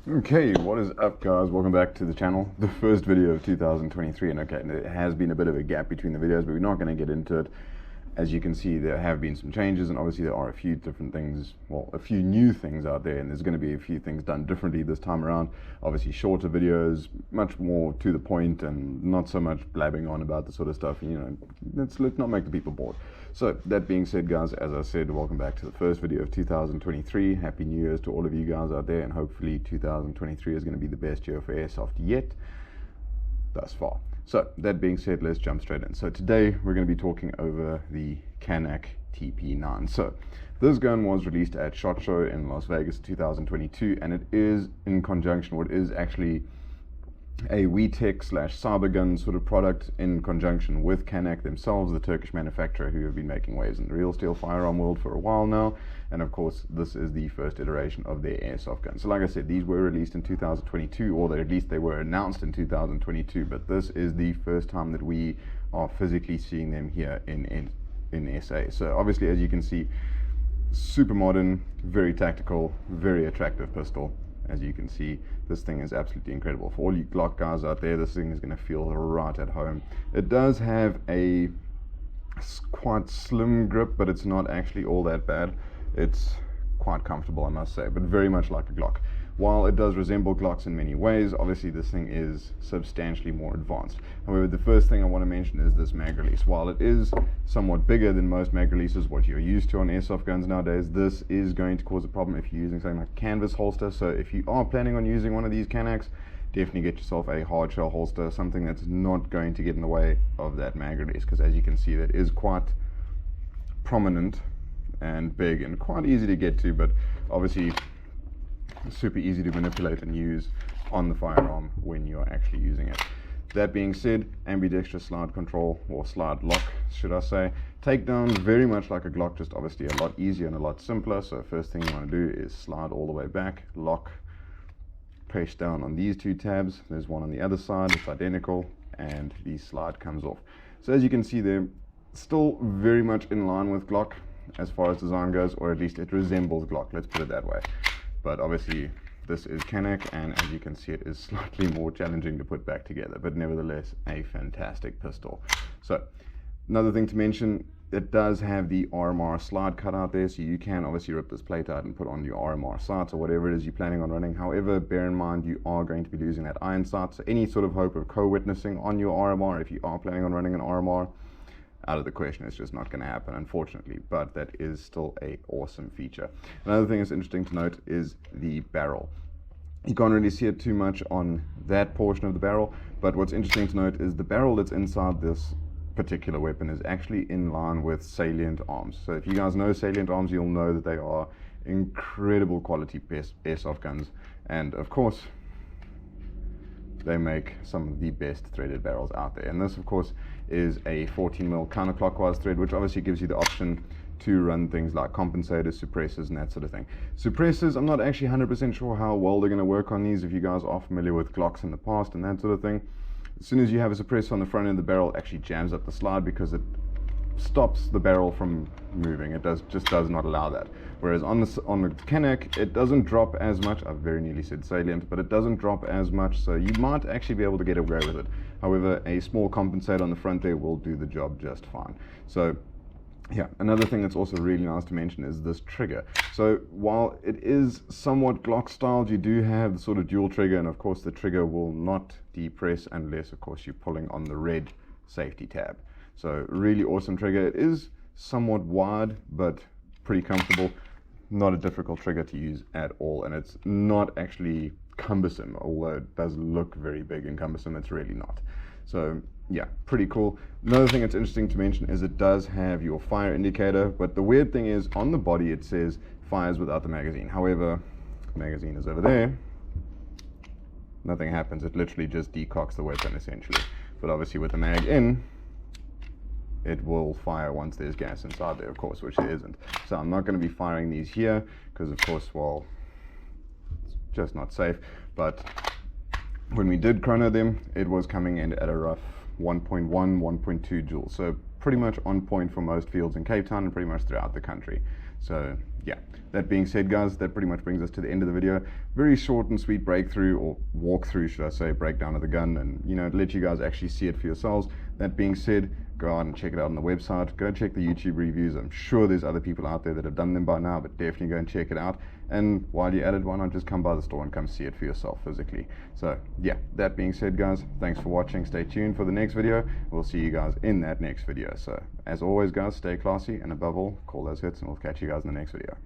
Okay, what is up guys? Welcome back to the channel. The first video of 2023, and okay, there has been a bit of a gap between the videos, but we're not going to get into it. As you can see, there have been some changes, and obviously there are a few different things, well, a few new things out there, and there's going to be a few things done differently this time around. Obviously shorter videos, much more to the point, and not so much blabbing on about the sort of stuff, you know, let's not make the people bored. So that being said guys, as I said, welcome back to the first video of 2023. Happy New Year's to all of you guys out there, and hopefully 2023 is going to be the best year for airsoft yet thus far. So that being said, let's jump straight in. So today we're going to be talking over the Canik TP9. So this gun was released at SHOT Show in Las Vegas 2022, and it is in conjunction, or it is actually a wetech / Cybergun sort of product in conjunction with Canik themselves, the Turkish manufacturer who have been making waves in the real steel firearm world for a while now. And of course, this is the first iteration of their airsoft gun. So like I said, these were released in 2022, or at least they were announced in 2022, but this is the first time that we are physically seeing them here in SA. So obviously, as you can see, super modern, very tactical, very attractive pistol. As you can see, this thing is absolutely incredible. For all you Glock guys out there, this thing is going to feel right at home. It does have a quite slim grip, but it's not actually all that bad. It's quite comfortable, I must say, but very much like a Glock. While it does resemble Glocks in many ways, obviously this thing is substantially more advanced. However, the first thing I want to mention is this mag release. While it is somewhat bigger than most mag releases, what you're used to on airsoft guns nowadays, this is going to cause a problem if you're using something like a canvas holster. So if you are planning on using one of these Caniks, definitely get yourself a hard shell holster, something that's not going to get in the way of that mag release, because as you can see, that is quite prominent and big and quite easy to get to, but obviously super easy to manipulate and use on the firearm when you're actually using it. That being said, ambidextrous slide control, or slide lock should I say. Takedown very much like a Glock, just obviously a lot easier and a lot simpler. So first thing you want to do is slide all the way back, lock, press down on these two tabs. There's one on the other side, it's identical, and the slide comes off. So as you can see, they're still very much in line with Glock as far as design goes, or at least it resembles Glock, let's put it that way. But obviously this is Canik, and as you can see, it is slightly more challenging to put back together, but nevertheless a fantastic pistol. So another thing to mention, it does have the RMR slide cut out there, so you can obviously rip this plate out and put on your RMR sights or whatever it is you're planning on running. However, bear in mind you are going to be losing that iron sight, so any sort of hope of co-witnessing on your RMR, if you are planning on running an RMR, out of the question. It's just not going to happen, unfortunately, but that is still a awesome feature. Another thing that's interesting to note is the barrel. You can't really see it too much on that portion of the barrel, but what's interesting to note is the barrel that's inside this particular weapon is actually in line with Salient arms. So if you guys know Salient arms, you'll know that they are incredible quality airsoft guns, and of course they make some of the best threaded barrels out there. And this of course is a 14mm counterclockwise thread, which obviously gives you the option to run things like compensators, suppressors, and that sort of thing. Suppressors, I'm not actually 100% sure how well they're going to work on these. If you guys are familiar with Glocks in the past and that sort of thing, as soon as you have a suppressor on the front end, the barrel actually jams up the slide because it stops the barrel from moving. It just does not allow that. Whereas on the Canik, it doesn't drop as much. I've very nearly said Salient, but it doesn't drop as much, so you might actually be able to get away with it. However, a small compensator on the front there will do the job just fine. So yeah, another thing that's also really nice to mention is this trigger. So while it is somewhat Glock styled, you do have the sort of dual trigger, and of course the trigger will not depress unless of course you're pulling on the red safety tab. So really awesome trigger. It is somewhat wide, but pretty comfortable. Not a difficult trigger to use at all, and it's not actually cumbersome, although it does look very big and cumbersome, it's really not. So yeah, pretty cool. Another thing that's interesting to mention is it does have your fire indicator, but the weird thing is on the body it says fires without the magazine. However, the magazine is over there. Nothing happens, it literally just decocks the weapon essentially. But obviously with the mag in, it will fire once there's gas inside there, of course, which there isn't. So I'm not going to be firing these here because of course, well, it's just not safe. But when we did chrono them, it was coming in at a rough 1.1, 1.2 joules. So pretty much on point for most fields in Cape Town and pretty much throughout the country. So yeah, that being said, guys, that pretty much brings us to the end of the video. Very short and sweet breakthrough, or walkthrough, should I say, breakdown of the gun, and let you guys actually see it for yourselves. That being said, go out and check it out on the website. Go check the YouTube reviews. I'm sure there's other people out there that have done them by now, but definitely go and check it out. And while you're at it, why not just come by the store and come see it for yourself physically. So yeah, that being said, guys, thanks for watching. Stay tuned for the next video. We'll see you guys in that next video. So as always, guys, stay classy, and above all, call those hits, and we'll catch you guys in the next video.